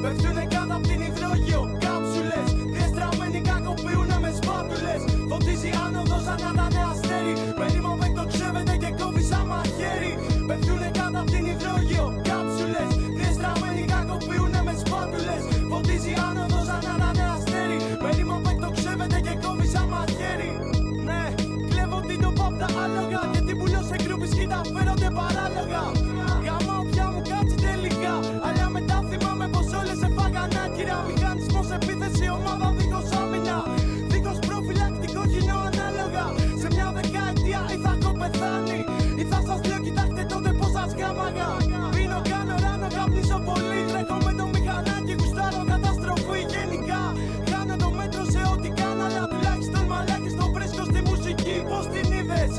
Πέφτουνε κάτω απ' την υδρόγειο κάψουλες. Διεστραμμένοι κακοποιούνε με σπάτουλες. Φωτίζει άνοδος σαν να ήταν αστέρι. Περίμο εκτοξεύεται και κόβει σαν μαχαίρι. Πέφτουνε κάτω απ' την υδρόγειο κάψουλες. Διεστραμμένοι κακοποιούνε με σπάτουλες. Φωτίζει άνοδος σαν να ήταν αστέρι. Περίμο εκτοξεύεται και κόβει σαν μαχαίρι. Ναι, κλέβω την τοπά απ' τα άλογα. Και την πουλώ σε γκρούπις κι τα φέρονται παράλογα. Γαμάω πια μου κάτσει τελικά. Αλλά μετά θυμάμαι πως όλες έφαγαν άκυρα. Μηχανισμός επίθεση, ομάδα δίχως άμυνα. Δίχως προφυλακτικό κοινό ανάλογα. Σε μια δεκαετία ή θα έχω πεθάνει ή θα σας λέω κοιτάξτε τότε πως σας γάμαγα. Πίνω, κάνω ράνο, καπνίζω πολύ. Τρέχω με το μηχανάκι, γουστάρω καταστροφή γενικά. Κάνω το μέτρο σε ό,τι κάνω, αλλά τουλάχιστον μαλάκι στο βρίσκω στη μουσική. Πώς την είδες?